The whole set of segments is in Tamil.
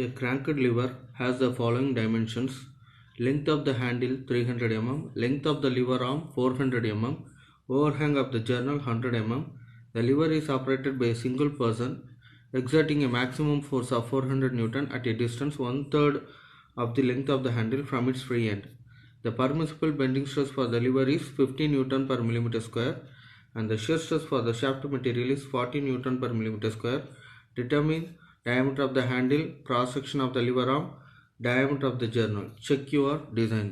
A cranked lever has the following dimensions: length of the handle 300 mm, length of the lever arm 400 mm, overhang of the journal 100 mm. The lever is operated by a single person exerting a maximum force of 400 Newton at a distance 1/3 of the length of the handle from its free end. The permissible bending stress for the lever is 50 Newton per millimeter square and the shear stress for the shaft material is 40 Newton per millimeter square. Determine diameter of the handle, cross section of the lever arm, diameter of the journal. Check your design.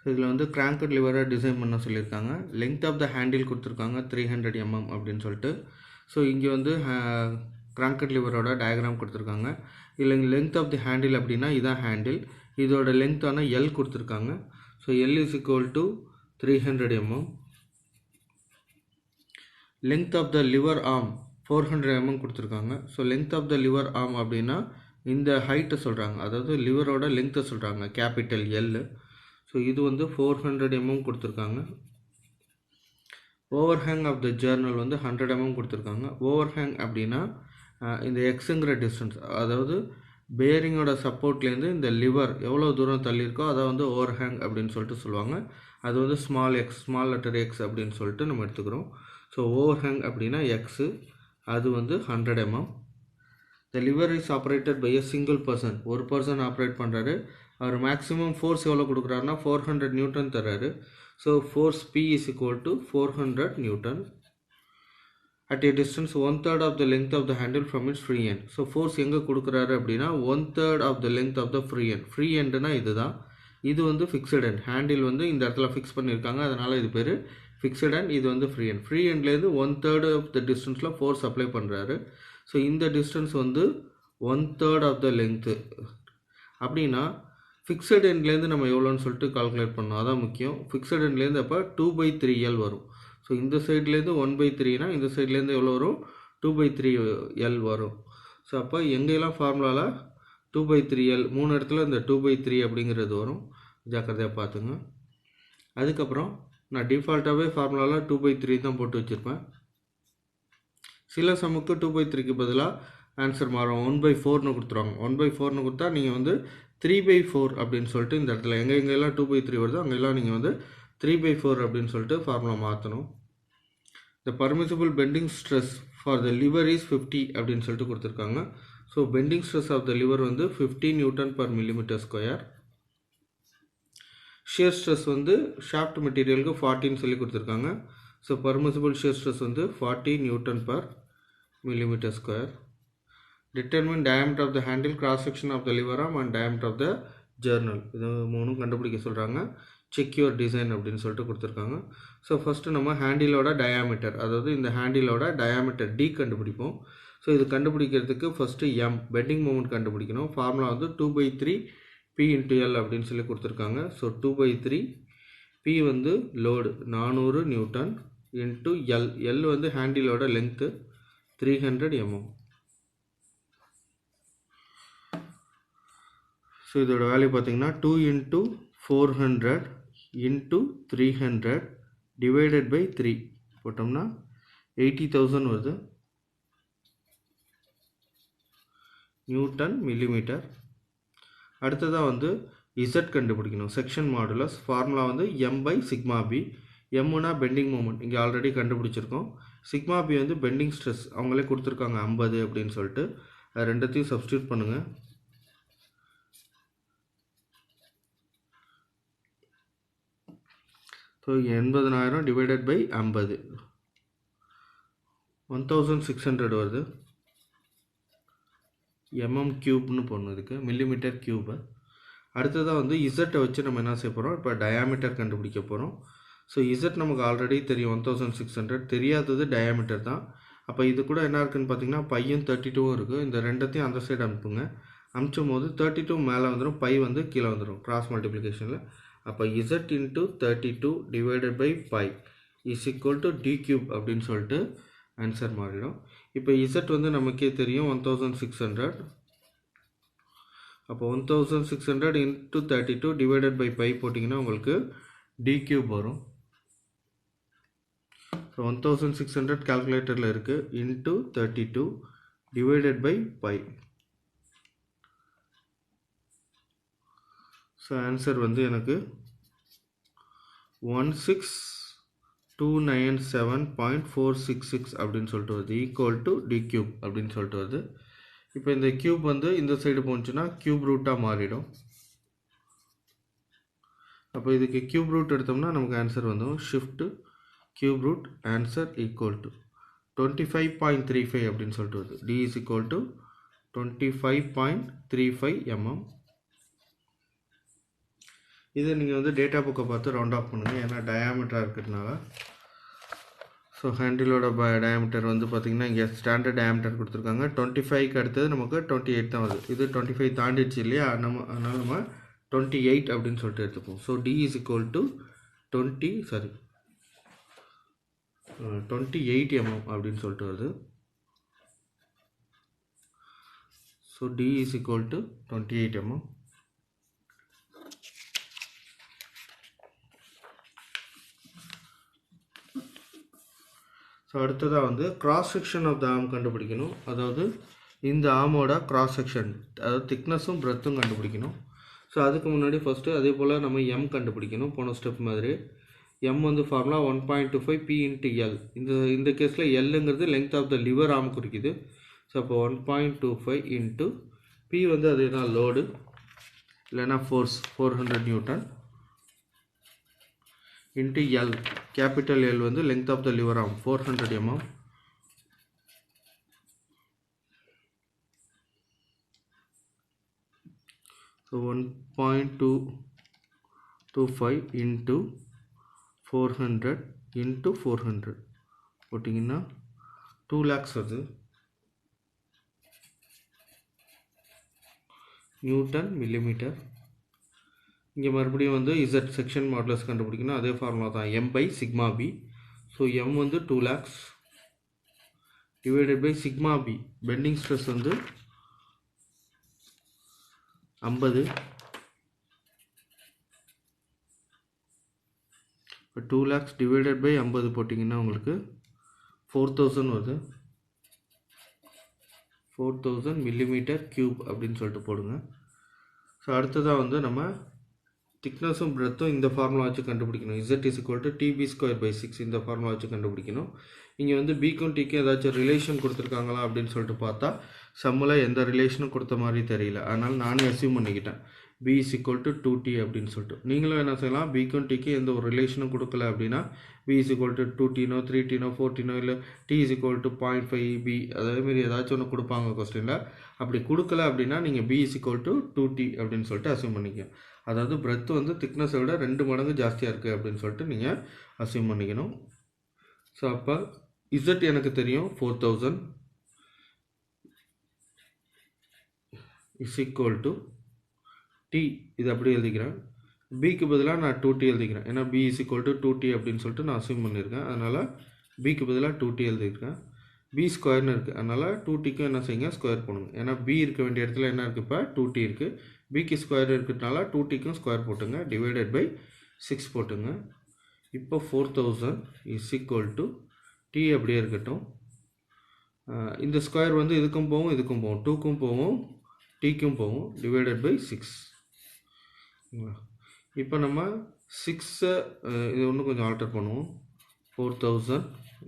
இதில் வந்து கிராங்கட் லிவரை டிசைன் பண்ண சொல்லியிருக்காங்க. லெங்த் ஆஃப் த ஹேண்டில் கொடுத்துருக்காங்க 300 mm அப்படின்னு சொல்லிட்டு. ஸோ இங்கே வந்து கிராங்கட் லிவரோட டயக்ராம் கொடுத்துருக்காங்க. இதில் லெங்த் ஆஃப் தி ஹேண்டில் அப்படின்னா இதான் ஹேண்டில், இதோட லெங்த்தான எல் கொடுத்துருக்காங்க. So L is equal to 300 mm. Length of the lever arm 400 mm கொடுத்துருக்காங்க. So length of the lever arm அப்படின்னா இந்த ஹைட்டை சொல்கிறாங்க, அதாவது லிவரோட லெங்த்தை சொல்கிறாங்க, கேபிட்டல் எல். ஸோ இது வந்து 400 mm கொடுத்துருக்காங்க. ஓவர்ஹேங் ஆஃப் த ஜர்னல் வந்து 100 mm கொடுத்துருக்காங்க. ஓவர்ஹேங் அப்படின்னா இந்த எக்ஸுங்கிற டிஸ்டன்ஸ், அதாவது பேரிங்கோட சப்போர்ட்லேருந்து இந்த லிவர் எவ்வளோ தூரம் தள்ளியிருக்கோ அதை வந்து ஓவர்ஹேங் அப்படின்னு சொல்லிட்டு சொல்லுவாங்க. அது வந்து small X, small letter X அப்படின்னு சொல்லிட்டு நம்ம எடுத்துக்கிறோம். ஸோ ஓவர்ஹேங் அப்படின்னா எக்ஸு, அது வந்து 100 mm. The lever is operated by a single person, ஒரு பர்சன் ஆப்ரேட் பண்ணுறாரு. அவர் மேக்ஸிமம் ஃபோர்ஸ் எவ்வளோ கொடுக்குறாருன்னா 400 Newton தர்றாரு. So force P is equal to 400 Newton at a distance 1/3 of the length of the handle from its free end. So force எங்கே கொடுக்குறாரு அப்படின்னா 1/3 of the length of the free end. Free எண்டுனா இதுதான், இது வந்து ஃபிக்ஸட் எண்ட். ஹேண்டில் வந்து இந்த இடத்துல ஃபிக்ஸ் பண்ணியிருக்காங்க, அதனால் இது பேர் ஃபிக்ஸட் எண்ட். இது வந்து ஃப்ரீ எண்ட். ஃப்ரீ எண்ட்லேருந்து 1/3 ஆஃப் த டிஸ்டன்ஸில் ஃபோர்ஸ் அப்ளை பண்ணுறாரு. ஸோ இந்த டிஸ்டன்ஸ் வந்து 1/3 ஆஃப் த லெங்த்து. அப்படின்னா ஃபிக்ஸட் எண்ட்லேருந்து நம்ம எவ்வளோன்னு சொல்லிட்டு கால்குலேட் பண்ணோம், அதான் முக்கியம். ஃபிக்ஸட் எண்ட்லேருந்து அப்போ 2/3L வரும். ஸோ இந்த சைட்லேருந்து 1/3னா இந்த சைட்லேருந்து எவ்வளோ வரும், 2/3L வரும். ஸோ அப்போ எங்கெல்லாம் ஃபார்முலாவில் 2/3L 3 இடத்துல இந்த 2/3 அப்படிங்கிறது வரும், ஜாக்கிரதையாக பார்த்துங்க. அதுக்கப்புறம் நான் டிஃபால்ட்டாகவே ஃபார்முலாவில் 2/3 தான் போட்டு வச்சுருப்பேன். சில சமுக்கு 2/3க்கு பதிலாக ஆன்சர் மாறும், 1/4ன்னு கொடுத்துருவாங்க. 1/4ன்னு கொடுத்தா நீங்கள் வந்து 3/4 அப்படின்னு சொல்லிட்டு இந்த இடத்துல எங்கெல்லாம் 2/3 வருதோ அங்கெல்லாம் நீங்கள் வந்து 3/4 அப்படின்னு சொல்லிட்டு ஃபார்முலா மாற்றணும். The permissible bending stress for the lever is 50 அப்படின்னு சொல்லிட்டு கொடுத்துருக்காங்க. So bending stress of the lever வந்து 50 Newton per millimeter square. Shear stress வந்து ஷாஃப்ட் மெட்டீரியலுக்கு 40ன்னு சொல்லி கொடுத்துருக்காங்க. ஸோ பர்மிசிபிள் ஷியர் ஸ்ட்ரெஸ் வந்து 40 Newton per millimeter square. Determine diameter of the handle, cross section of the lever arm and diameter of the journal. இது மூணும் கண்டுபிடிக்க சொல்கிறாங்க. செக் யுவர் டிசைன் அப்படின்னு சொல்லிட்டு கொடுத்துருக்காங்க. ஸோ ஃபஸ்ட்டு நம்ம ஹேண்டிலோட டயாமீட்டர், அதாவது இந்த ஹேண்டிலோட டயாமீட்டர் D கண்டுபிடிப்போம். ஸோ இது கண்டுபிடிக்கிறதுக்கு ஃபஸ்ட்டு M பெண்டிங் மூமெண்ட் கண்டுபிடிக்கணும். ஃபார்முலா வந்து 2/3 P × L அப்படின்னு சொல்லி கொடுத்துருக்காங்க. ஸோ 2/3 P வந்து load 400 Newton into L. L வந்து ஹேண்டிலோட லென்த்து 300 mm. ஸோ இதோட வேல்யூ பார்த்தீங்கன்னா 2 × 400 × 300 டிவைடட் பை 3 போட்டோம்னா 80,000 வருது நியூட்டன் மில்லிமீட்டர். அடுத்ததாக வந்து Z கண்டுபிடிக்கணும், செக்ஷன் மாடுலஸ். ஃபார்முலா வந்து M/σB. எம்னா பெண்டிங் மூமெண்ட், இங்கே ஆல்ரெடி கண்டுபிடிச்சிருக்கோம். சிக்மா பி வந்து பெண்டிங் ஸ்ட்ரெஸ், அவங்களே கொடுத்துருக்காங்க 50 அப்படின்னு சொல்லிட்டு. அது ரெண்டத்தையும் சப்ஸ்டியூட் பண்ணுங்கள். ஸோ 80,000 டிவைடட் பை 50 1600 வருது. mm³ போனதுக்கு மில்லிமீட்டர் கியூபு. அடுத்ததாக வந்து இசட்டை வச்சு நம்ம என்ன செய்ய போகிறோம், இப்போ டயாமீட்டர் கண்டுபிடிக்க போகிறோம். ஸோ இசட் நமக்கு ஆல்ரெடி தெரியும் 1600, தெரியாதது டயாமீட்டர் தான். அப்போ இது கூட என்ன இருக்குதுன்னு பார்த்தீங்கன்னா பையும் 32 இருக்குது. இந்த ரெண்டத்தையும் அந்த சைடு அனுப்புங்க. அனுப்பிச்சும் போது 32 மேலே வந்துடும், பை வந்து கீழே வந்துடும் கிராஸ் மல்டிப்ளிகேஷனில். அப்போ Z × 32 divided by pi is equal to D³ அப்படின்னு சொல்லிட்டு ஆன்சர் மாறிடும். இப்போ Z வந்து நமக்கே தெரியும் 1600. அப்போ 1600 × 32 டிவைடட் பை பை போட்டிங்கன்னா உங்களுக்கு D³ வரும். ஸோ 1600 கால்குலேட்டரில் இருக்குது, into 32 divided by pi. So answer வந்து எனக்கு 16297.466 அப்படின்னு சொல்லிட்டு வருது, ஈக்குவல் டு டி கியூப் அப்படின்னு சொல்லிட்டு வருது. இப்போ இந்த கியூப் வந்து இந்த சைடு போச்சுன்னா கியூப் ரூட்டாக மாறிடும். அப்போ இதுக்கு கியூப் ரூட் எடுத்தோம்னா நமக்கு ஆன்சர் வந்துடும். Shift cube root answer equal to 25.35 அப்படின்னு சொல்லிட்டு வருது. D is equal to 25.35 mm. இதை நீங்கள் வந்து டேட்டா புக்கை பார்த்து ரவுண்ட் ஆஃப் பண்ணுங்கள், ஏன்னா டயாமீட்டராக இருக்கிறதுனால. ஸோ ஹேண்டிலோட டயாமீட்டர் வந்து பார்த்திங்கன்னா இங்கே ஸ்டாண்டர்ட் டயாமீட்டர் கொடுத்துருக்காங்க. 25க்கு அடுத்தது நமக்கு 28 தான் வருது. இது 25 தாண்டிடுச்சு இல்லையா, அதனால் நம்ம 28 அப்படின்னு சொல்லிட்டு எடுத்துப்போம். So d is equal to 28 mm அப்படின்னு சொல்லிட்டு வருது. So d is equal to 28 mm. So அடுத்ததாக வந்து cross section of the arm கண்டுபிடிக்கணும். அதாவது இந்த ஆர்மோட கிராஸ் செக்ஷன், அதாவது திக்னஸும் பிரெத்தும் கண்டுபிடிக்கணும். ஸோ அதுக்கு முன்னாடி ஃபஸ்ட்டு அதே போல் நம்ம எம் கண்டுபிடிக்கணும். போன ஸ்டெப் மாதிரி எம் வந்து ஃபார்முலா 1.25 பி இன்ட்டு எல். இந்த கேஸில் எல்லுங்கிறது length of the lever arm குறிக்குது. ஸோ அப்போ 1.25 இன்ட்டு பி வந்து அது தான் லோடு இல்லைன்னா force 400 newton into L, capital L வந்து length of the lever arm 400 mm. So 1.25 into 400 into 400 போட்டிங்கன்னா 2 lakhs வருது நியூட்டன் மில்லிமீட்டர். இங்கே மறுபடியும் வந்து இசட் செக்ஷன் மாடுலஸ் கண்டுபிடிக்கணும். அதே ஃபார்முலா தான், M by sigma b. So M வந்து 2 lakhs divided by sigma b, bending stress வந்து 50. இப்போ 2 lakhs டிவைடட் பை 50 போட்டிங்கன்னா உங்களுக்கு 4000 வருது. 4000 மில்லிமீட்டர் கியூப் அப்படின்னு சொல்லிட்டு போடுங்க. ஸோ அடுத்ததாக வந்து நம்ம திக்னஸும் பிரெத்தும் இந்த ஃபார்முலா வச்சு கண்டுபிடிக்கணும். Z is equal to t b square by 6 இந்த ஃபார்முலா வச்சு கண்டுபிடிக்கணும். இங்கே வந்து பிக்கும் டிக்கும் ஏதாச்சும் ரிலேஷன் கொடுத்துருக்காங்களா அப்படின்னு சொல்லிட்டு பார்த்தா சம்மில் எந்த ரிலேஷனும் கொடுத்த மாதிரி தெரியல. அதனால் நானே அசியூம் பண்ணிக்கிட்டேன் B is equal to 2t அப்படின்னு சொல்லிட்டு. நீங்களும் என்ன செய்யலாம், பிக்கும் டிக்கும் எந்த ஒரு ரிலேஷனும் கொடுக்கல அப்படின்னா பி இஸ் ஈக்குவல் டு 2tனோ 3tனோ 4tனோ இல்லை t is equal to 0.5 b அதேமாரி ஏதாச்சும் ஒன்று கொடுப்பாங்க கொஸ்டினில். அப்படி கொடுக்கல அப்படின்னா நீங்கள் B is equal to 2t அப்படின்னு சொல்லிட்டு அசியூம் பண்ணிக்க. அதாவது பிரெத் வந்து திக்னஸை விட 2 மடங்கு ஜாஸ்தியாக இருக்குது அப்படின்னு சொல்லிட்டு நீங்கள் அசியூம் பண்ணிக்கணும். ஸோ அப்போ இசட் எனக்கு தெரியும் 4000 இஸ் ஈக்குவல் டு டி, இது அப்படியே எழுதிக்கிறேன். பிக்கு பதிலாக நான் 2t எழுதிக்கிறேன், ஏன்னா B is equal to 2t அப்படின்னு சொல்லிட்டு நான் அசியூம் பண்ணியிருக்கேன். அதனால் பிக்கு பதிலாக 2t எழுதியிருக்கேன். பி ஸ்கொயர்னு இருக்குது, அதனால் 2tக்கும் என்ன செய்யுங்க, ஸ்கொயர் பண்ணுங்க. ஏன்னா பி இருக்க வேண்டிய இடத்துல என்ன இருக்குது, இப்போ 2t இருக்குது. பிக்கு ஸ்கொயர் இருக்கிறதுனால 2tக்கும் ஸ்கொயர் போட்டுங்க, டிவைடட் பை 6 போட்டுங்க. இப்போ 4000 இஸ் ஈக்குவல் டு டி அப்படியே இருக்கட்டும். இந்த ஸ்கொயர் வந்து இதுக்கும் போகும் இதுக்கும் போகும், 2க்கும் போகும் டிக்கும் போகும், டிவைடட் பை 6. இப்போ நம்ம 6 இது ஒன்று கொஞ்சம் ஆல்டர் பண்ணுவோம். 4000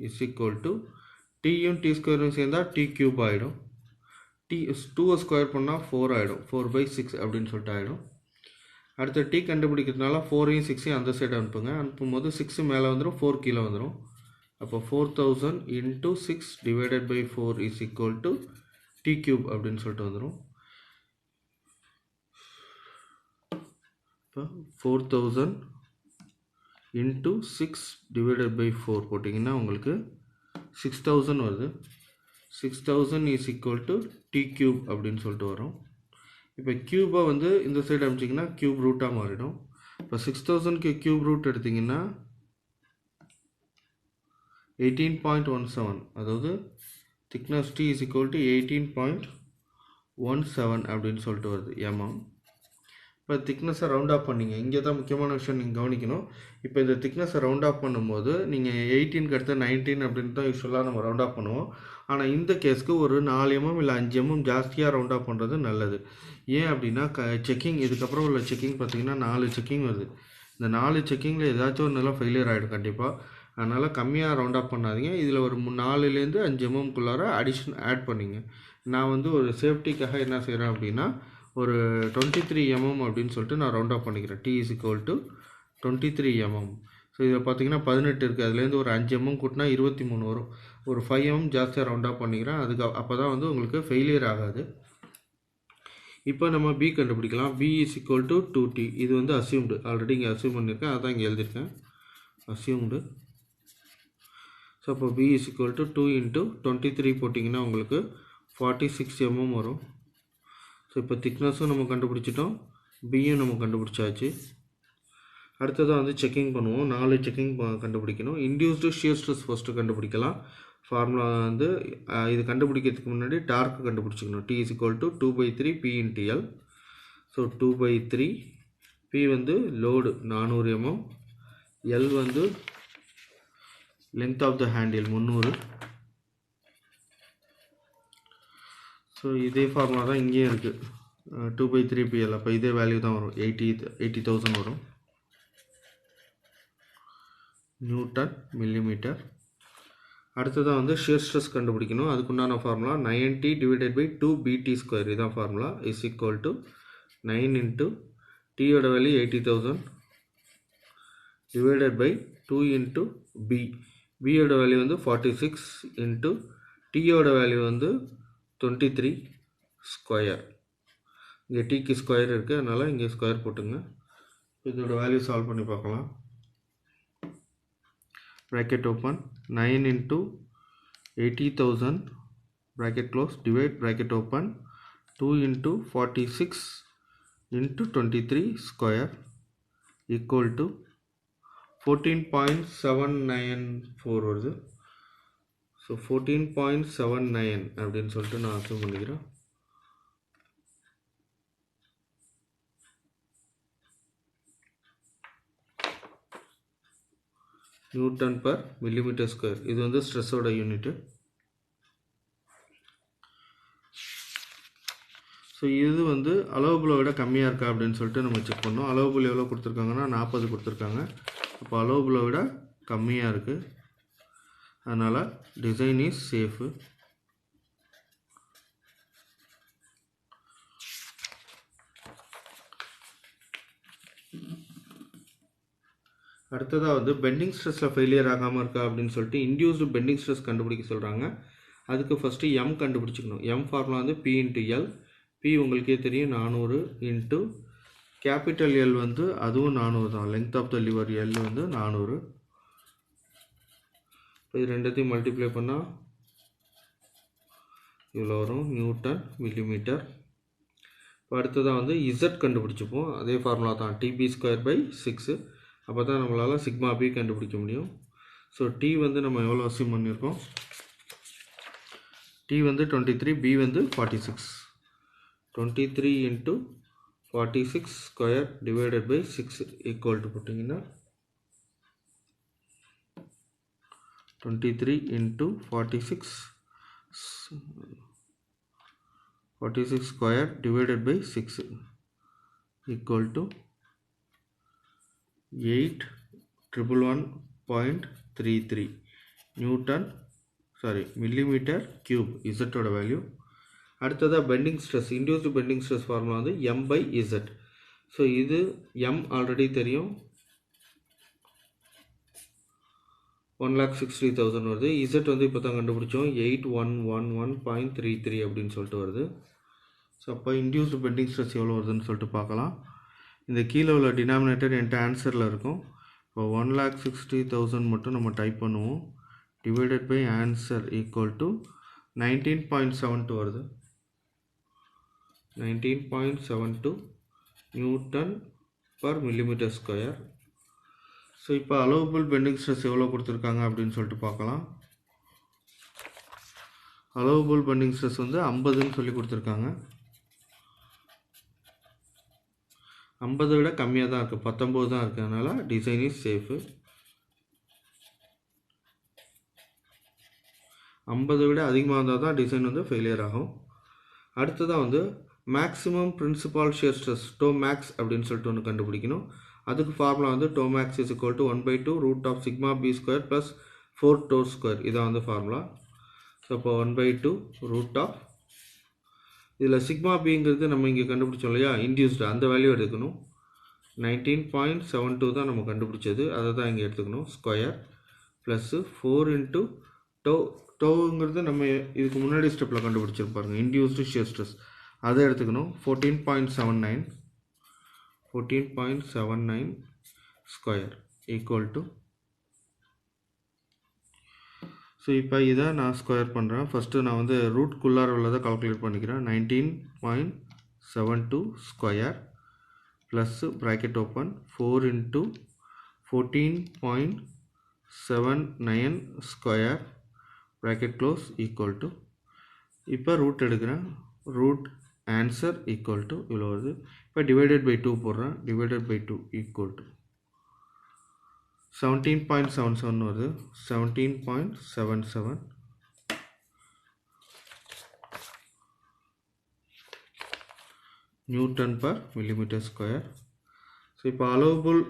இஸ் ஈக்குவல் டு டியும் டி ஸ்கொயரும் சேர்ந்தால் டி கியூப் ஆகிடும். டி 2 ஸ்கொயர் பண்ணால் 4 ஆகிடும், 4/6 அப்படின்னு சொல்லிட்டு ஆகிடும். அடுத்த டி கண்டுபிடிக்கிறதுனால 4ஐயும் 6ஐயும் அந்த சைடு அனுப்பும்போது 6 மேலே வந்துடும், 4 கீழே வந்துடும். அப்போ 4000 into 6 divided by 4 is equal to D cube அப்படின்னு சொல்லிட்டு வந்துடும். இப்போ 4000 இன்ட்டு 6 டிவைடட் பை 4 போட்டிங்கன்னா உங்களுக்கு 6000 வருது. 6000 is equal to D cube அப்படின்னு சொல்லிட்டு வரும். இப்போ கியூபை வந்து இந்த சைடு அனுப்பிச்சிங்கன்னா கியூப் ரூட்டாக மாறிடும். இப்போ 6000க்கு கியூப் ரூட் எடுத்திங்கன்னா 18.17, அதாவது thickness t is equal to 18.17 அப்படின்னு சொல்லிட்டு வருது mm. இப்போ திக்னஸை ரவுண்ட் ஆஃப் பண்ணிங்க. இங்கே தான் முக்கியமான விஷயம் நீங்கள் கவனிக்கணும். இப்போ இந்த திக்னஸை ரவுண்ட் ஆஃப் பண்ணும்போது நீங்கள் 18க்கு அடுத்து 19 அப்படின்னு தான் யூஸ்வலாக நம்ம ரவுண்ட் ஆஃப் பண்ணுவோம். ஆனால் இந்த கேஸ்க்கு ஒரு 4 mm இல்லை 5 mm ஜாஸ்தியாக ரவுண்ட் ஆஃப் பண்ணுறது நல்லது. ஏன் அப்படின்னா செக்கிங் இதுக்கப்புறம் உள்ள செக்கிங் பார்த்திங்கன்னா 4 செக்கிங் வருது. இந்த 4 செக்கிங்கில் ஏதாச்சும் ஒரு நிலம் ஃபெயிலியர் ஆகிடும் கண்டிப்பாக. அதனால் கம்மியாக ரவுண்ட் ஆஃப் பண்ணாதீங்க. இதில் ஒரு 4லேருந்து 5 mmக்குள்ளார அடிஷன் ஆட் பண்ணிங்க. நான் வந்து ஒரு சேஃப்டிக்காக என்ன செய்கிறேன் அப்படின்னா ஒரு 23 mm அப்படின்னு சொல்லிட்டு நான் ரவுண்ட் ஆஃப் பண்ணிக்கிறேன். T is equal to 23 mm. So இதில் பார்த்தீங்கன்னா 18 இருக்குது. அதுலேருந்து ஒரு 5 mm கூட்டினா 23 வரும். ஒரு 5 mm ஜாஸ்தியாக ரவுண்ட் ஆஃப் பண்ணிக்கிறேன். அப்போ தான் வந்து உங்களுக்கு ஃபெயிலியர் ஆகாது. இப்போ நம்ம B கண்டுபிடிக்கலாம். B is equal to 2T. இது வந்து அசியூம்டு. ஆல்ரெடி இங்கே அசியூம் பண்ணியிருக்கேன். அதான் இங்கே எழுதியிருக்கேன். அசியூம்டு. ஸோ அப்போ B is equal to 2 into 23 போட்டிங்கன்னா உங்களுக்கு 46 mm வரும். ஸோ இப்போ திக்னஸும் நம்ம கண்டுபிடிச்சிட்டோம், பியும் நம்ம கண்டுபிடிச்சாச்சு. அடுத்ததாக வந்து செக்கிங் பண்ணுவோம். 4 செக்கிங் கண்டுபிடிக்கணும். இன்டியூஸ்டு ஷியர் ஸ்ட்ரெஸ் ஃபஸ்ட்டு கண்டுபிடிக்கலாம். ஃபார்முலா வந்து இது கண்டுபிடிக்கிறதுக்கு முன்னாடி டார்க் கண்டுபிடிச்சிக்கணும். T is equal to 2/3 P into L. So 2/3 P வந்து லோடு 400 mm, L வந்து length of the handle 300. So இதே ஃபார்முலா தான் இங்கேயும் இருக்குது. 2/3 PL. அப்போ இதே வேல்யூ தான் வரும். 80,000 வரும். Newton millimetre. அடுத்ததான் வந்து ஷியர் ஸ்ட்ரெஸ் கண்டுபிடிக்கணும். அதுக்குண்டான ஃபார்முலா 90 / 2 BT². இதுதான் formula. Is equal to 9 into Tயோட value 80,000 divided by 2 into B. Bயோட வேல்யூ வந்து 46 into Tயோட வேல்யூ வந்து 23 ஸ்கொயர். இங்கே Tக்கு ஸ்கொயர் இருக்குது, அதனால் இங்கே ஸ்கொயர் போட்டுங்க. இதோட வேல்யூ சால்வ் பண்ணி பார்க்கலாம். bracket open 9 into 80,000 bracket close divide bracket open 2 into 46 into 23 square equal to 14.794 வருது. ஸோ 14.79 அப்படின்னு சொல்லிட்டு நான் அசூம் பண்ணிக்கிறேன். Newton per millimetre square. இது வந்து ஸ்ட்ரெஸ்ஸோட யூனிட்டு. ஸோ இது வந்து அலோவபிளை விட கம்மியாக இருக்கா அப்படின்னு சொல்லிட்டு நம்ம செக் பண்ணோம். அலோவபிள் எவ்வளோ கொடுத்துருக்காங்கன்னா 40 கொடுத்துருக்காங்க. அப்போ அலோவபிளை விட கம்மியாக இருக்குது. அதனால் டிசைன் இஸ் சேஃபு. அடுத்ததாக வந்து பெண்டிங் ஸ்ட்ரெஸ்ஸில் ஃபெயிலியர் ஆகாமல் இருக்கா அப்படின்னு சொல்லிட்டு இன்டியூஸ்டு பெண்டிங் ஸ்ட்ரெஸ் கண்டுபிடிக்க சொல்கிறாங்க. அதுக்கு ஃபஸ்ட்டு M கண்டுபிடிச்சிக்கணும். M ஃபார்முலா வந்து P into L. P உங்களுக்கே தெரியும் 400 into கேபிட்டல் L வந்து அதுவும் 400 தான். Length of the lever L வந்து 400. இது ரெண்டத்தையும் மல்டிப்ளை பண்ணால் இவ்வளோ வரும், நியூட்டன் மில்லிமீட்டர். இப்போ அடுத்ததாக வந்து Z கண்டுபிடிச்சிப்போம். அதே ஃபார்முலா தான், TB²/6. அப்போ தான் நம்மளால் சிக்மா B கண்டுபிடிக்க முடியும். ஸோ T வந்து நம்ம எவ்வளோ அசியூம் பண்ணியிருக்கோம்? T வந்து 23, B வந்து 46. 23 into 46 square divided by 6 equal to போட்டிங்கன்னா 23 into 46 square divided by 6 equal to 8,111.33 newton millimetre cube இசட்டோட வேல்யூ. அடுத்ததாக bending stress, induced bending stress formula வந்து M/Z. ஸோ இது M ஆல்ரெடி தெரியும், 1,60,000 வருது. Z வந்து இப்போ தான் கண்டுபிடிச்சோம், 8,111.33 அப்படின்னு சொல்லிட்டு வருது. ஸோ அப்போ இன்டியூஸ்டு பெண்டிங் ஸ்ட்ரெஸ் எவ்வளோ வருதுன்னு சொல்லிட்டு பார்க்கலாம். இந்த கீழே உள்ள டினாமினேட்டர் என்கிட்ட ஆன்சரில் இருக்கும். இப்போ 1,60,000 மட்டும் நம்ம டைப் பண்ணுவோம். Divided by answer equal to 19.72 வருது. 19.72 newton per millimetre square. So இப்போ அலோவபிள் பெண்டிங் ஸ்ட்ரெஸ் எவ்வளோ கொடுத்துருக்காங்க அப்படின்னு சொல்லிட்டு பார்க்கலாம். அலோவபிள் பெண்டிங் ஸ்ட்ரெஸ் வந்து 50ன்னு சொல்லி கொடுத்துருக்காங்க. 50 விட கம்மியாக தான் இருக்குது, 19 தான் இருக்குது. அதனால் டிசைன் இஸ் சேஃபு. 50 விட அதிகமாக இருந்தால் தான் டிசைன் வந்து ஃபெயிலியர் ஆகும். அடுத்ததாக வந்து maximum principal shear stress tau max அப்படின்னு சொல்லிட்டு ஒன்று கண்டுபிடிக்கணும். அதுக்கு ஃபார்முலா வந்து tau max is equal to 1/2 root of sigma b square plus 4 tau square. இதான் வந்து ஃபார்முலா. ஸோ இப்போ 1/2 ரூட் ஆஃப், இதில் சிக்மா பிங்கிறது நம்ம இங்கே கண்டுபிடிச்சோம் இல்லையா, இன்டியூஸ்டு, அந்த வேல்யூ எடுக்கணும். 19.72 தான் நம்ம கண்டுபிடிச்சது, அதை தான் இங்கே எடுத்துக்கணும். ஸ்கொயர் ப்ளஸ்ஸு 4 இன்ட்டு டோங்கிறது நம்ம இதுக்கு முன்னாடி ஸ்டெப்பில் கண்டுபிடிச்சிருப்பாருங்க, இன்டியூஸ்டு ஷியர் ஸ்ட்ரெஸ், அதை எடுத்துக்கணும். 14.79 ஸ்கொயர் ஈக்குவல் டு, ஸோ இப்போ இதை நான் ஸ்கொயர் பண்ணுறேன். ஃபஸ்ட்டு நான் வந்து ரூட்குள்ளார உள்ளதை கால்குலேட் பண்ணிக்கிறேன். 19.72 square plus bracket open 4 into 14.79 square bracket close equal to, இப்போ ரூட் எடுக்கிறேன். ரூட் ஆன்சர் ஈக்குவல் டு இவ்வளோ வருது. இப்போ டிவைடட் பை 2 போடுறேன். டிவைடட் பை 2 ஈக்குவல் டு 17.77 வருது. 17.77 Newton per millimetre square. So இப்போ அலோவபிள்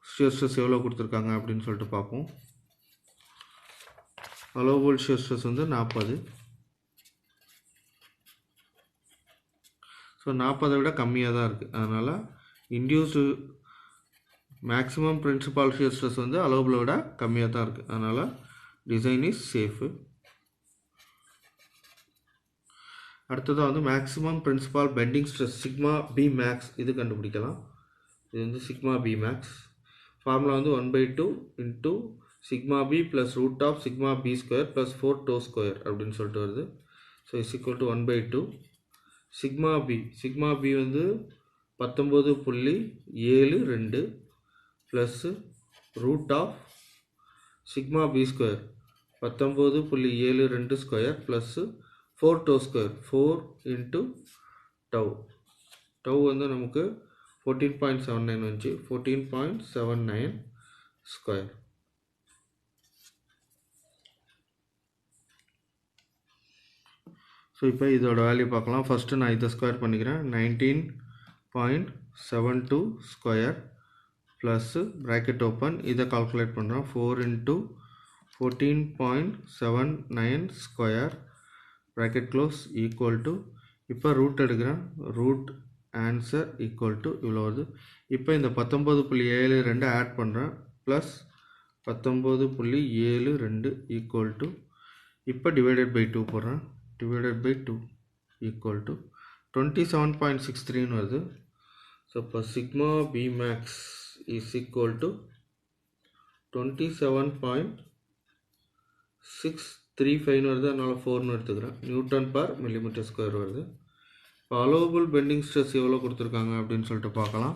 ஷியர் ஸ்ட்ரெஸ் எவ்வளோ கொடுத்துருக்காங்க அப்படின்னு சொல்லிட்டு பார்ப்போம். அலோவபிள் ஷியர் ஸ்ட்ரெஸ் வந்து 40. ஸோ 40 விட கம்மியாக தான் இருக்குது. அதனால் induced maximum principal shear stress வந்து அலோவபிளை விட கம்மியாக தான் இருக்குது. அதனால் டிசைன் இஸ் சேஃபு. அடுத்ததாக வந்து maximum principal bending stress sigma b max, இது கண்டுபிடிக்கலாம். இது வந்து சிக்மா பி மேக்ஸ். ஃபார்முலா வந்து 1/2 into sigma b plus root of sigma b square plus 4 tau square அப்படின்னு சொல்லிட்டு வருது. So is equal to 1/2 sigma b வந்து 19.72 plus root of sigma b square 19.72 square plus 4 tau square 4 into tau வந்து நமக்கு 14.79 வந்துச்சு. 14.79 ஸ்கொயர். ஸோ இப்போ இதோட வேல்யூ பார்க்கலாம். ஃபஸ்ட்டு நான் இதை ஸ்கொயர் பண்ணிக்கிறேன். 19.72 ஸ்கொயர் ப்ளஸ்ஸு ப்ராக்கெட் ஓப்பன், இதை கால்குலேட் பண்ணுறோம். 4 into 14.79 square bracket close equal to, இப்போ ரூட் எடுக்கிறேன். ரூட் ஆன்சர் ஈக்குவல் டு இவ்வளோ வருது. இப்போ இந்த 19.72 ஆட் பண்ணுறேன். ப்ளஸ் 19.72 ஈக்குவல் டு, இப்போ டிவைடட் பை 2 போடுறேன். டிவைடட் பை 2 ஈக்குவல் டு 27.63 வருது. ஸோ இப்போ sigma b max is equal to 27.635 வருது. அதனால் 4 எடுத்துக்கிறேன். நியூட்டன் பர் மில்லிமீட்டர் ஸ்கொயர் வருது. இப்போ அலோவபிள் பெண்டிங் ஸ்ட்ரெஸ் எவ்வளோ கொடுத்துருக்காங்க அப்படின்னு சொல்லிட்டு பார்க்கலாம்.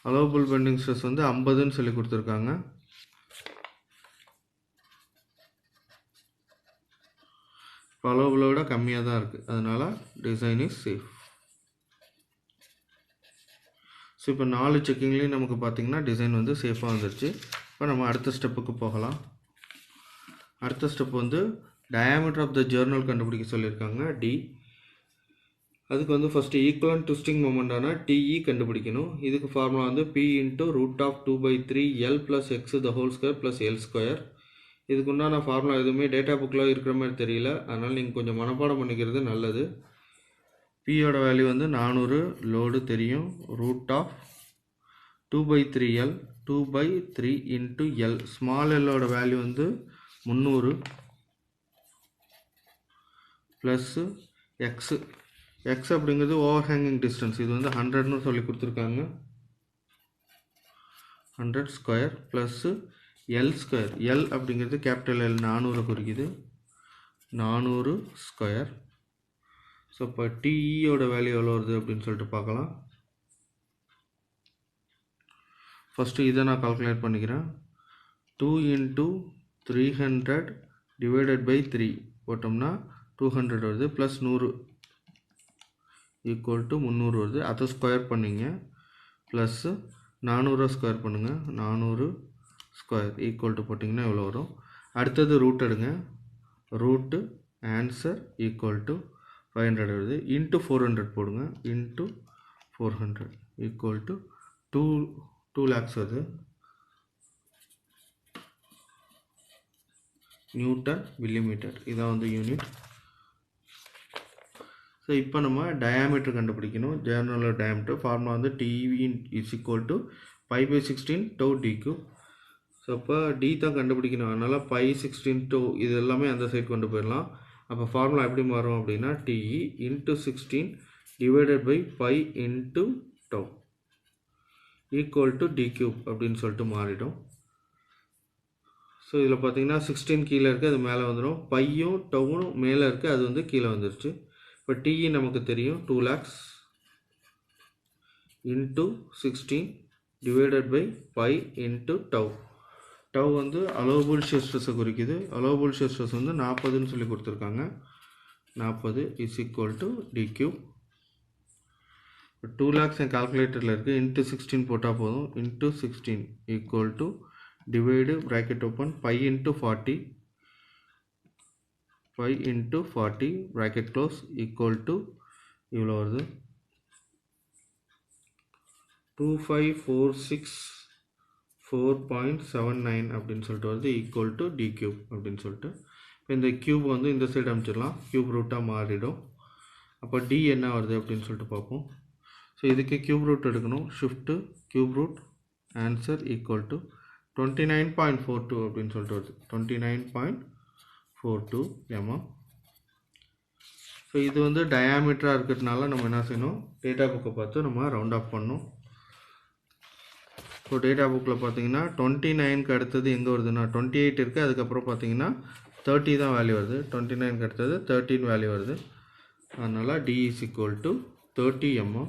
அலோவபிள் பெண்டிங் ஸ்ட்ரெஸ் வந்து 50ன்னு சொல்லி கொடுத்துருக்காங்க. இப்போ அலோவபிளை விட கம்மியாக தான் இருக்குது. அதனால் டிசைன் இஸ் சேஃப். ஸோ இப்போ 4 செக்கிங்லேயும் நமக்கு பார்த்திங்கன்னா டிசைன் வந்து சேஃபாக வந்துருச்சு. இப்போ நம்ம அடுத்த ஸ்டெப்புக்கு போகலாம். அடுத்த ஸ்டெப் வந்து டயாமீட்டர் ஆஃப் த ஜர்னல் கண்டுபிடிக்க சொல்லியிருக்காங்க, டி. அதுக்கு வந்து ஃபஸ்ட்டு ஈக்குவலன்ட் ட்விஸ்டிங் மொமெண்டான டிஇ கண்டுபிடிக்கணும். இதுக்கு ஃபார்முலா வந்து p into root of 2/3 L plus x the whole square plus L square. இதுக்கு உண்டான ஃபார்முலா எதுவுமே டேட்டா புக்கில் இருக்கிற மாதிரி தெரியல. அதனால் நீங்கள் கொஞ்சம் மனப்பாடம் பண்ணிக்கிறது நல்லது. பியோட வேல்யூ வந்து 400, லோடு தெரியும். Root of 2/3L 2/3 into L, small எல்லோட வேல்யூ வந்து 300 ப்ளஸ்ஸு எக்ஸு. எக்ஸ் அப்படிங்கிறது ஓவர் ஹேங்கிங் டிஸ்டன்ஸ், இது வந்து 100ன்னு சொல்லி கொடுத்துருக்காங்க. 100 square plus L square. L அப்படிங்கிறது கேபிட்டல் எல் 400 குறிக்குது. 400 ஸ்கொயர். ஸோ இப்போ டிஇயோட வேல்யூ எவ்வளோ வருது அப்படின்னு சொல்லிட்டு பார்க்கலாம். ஃபஸ்ட்டு இதை நான் கால்குலேட் பண்ணிக்கிறேன். 2 இன்ட்டு 300 டிவைடட் பை 3 போட்டோம்னா 200 வருது. ப்ளஸ் 100 ஈக்குவல் டு 300 வருது. அதை ஸ்கொயர் பண்ணிங்க. ப்ளஸ்ஸு 400 ஸ்கொயர் பண்ணுங்கள், 400 ஸ்கொயர் ஈக்குவல் டு போட்டிங்கன்னா எவ்வளோ வரும். அடுத்தது ரூட் எடுங்க, ரூட்டு ஆன்சர் ஈக்குவல் டு 500 வருது. இன்ட்டு 400 போடுங்க, இன்ட்டு 400 ஈக்குவல் டு 2 lakhs வருது. நியூட்டன் மில்லிமீட்டர் இதான் வந்து யூனிட். ஸோ இப்போ நம்ம டயாமீட்டர் கண்டுபிடிக்கணும். ஜெர்னலோட டயாமீட்டர் ஃபார்முலா வந்து DV is equal to π/16 tau D cube. So அப்போ டி தான் கண்டுபிடிக்கணும், அதனால் π/16 டோ இது எல்லாமே அந்த சைட் கொண்டு போயிடலாம். அப்போ ஃபார்முலா எப்படி மாறும் அப்படின்னா T E into 16 divided by pi into tau equal to D cube அப்படின்னு சொல்லிட்டு மாறிடும். ஸோ இதில் பார்த்தீங்கன்னா 16 கீழே இருக்குது, அது மேலே வந்துடும். பையும் டவும் மேலே இருக்குது, அது வந்து கீழே வந்துருச்சு. இப்போ டிஇ நமக்கு தெரியும் 2 lakhs into 16 divided by pi into tau. Tau வந்து அலோவபிள் ஷியர் ஸ்ட்ரெஸ்ஸை குறிக்குது. அலோவபிள் ஷியர் ஸ்ட்ரெஸ் வந்து 40ன்னு சொல்லி கொடுத்துருக்காங்க. 40 is equal to D cube. 2 lakhs என் கால்குலேட்டரில் இருக்குது, இன்ட்டு 16 போட்டால் போதும். Into 16 equal to divide bracket open pi into 40 pi into 40 bracket close equal to இவ்வளோ வருது 2546.4.79 அப்படின்னு சொல்லிட்டு வருது ஈக்குவல் டு டி கியூப் அப்படின்னு சொல்லிட்டு. இப்போ இந்த கியூப் வந்து இந்த சைடு அமைச்சிடலாம், கியூப் ரூட்டாக மாறிடும். அப்போ டி என்ன வருது அப்படின்னு சொல்லிட்டு பார்ப்போம். ஸோ இதுக்கு கியூப் ரூட் எடுக்கணும், shift cube root answer equal to 29.42 அப்படின்னு சொல்லிட்டு வருது, 29.42 mm. ஸோ இது வந்து டயாமீட்டராக இருக்கிறதுனால நம்ம என்ன செய்யணும், டேட்டா புக்கை பார்த்து நம்ம ரவுண்ட் ஆஃப் பண்ணணும். ஸோ டேட்டா புக்கில் பார்த்தீங்கன்னா 29க்கு அடுத்தது எங்கே வருதுன்னா 28 இருக்குது, அதுக்கப்புறம் பார்த்தீங்கன்னா 30 தான் வேல்யூ வருது. 29க்கு அடுத்தது 13 வேல்யூ வருது. அதனால் d is equal to 30 mm.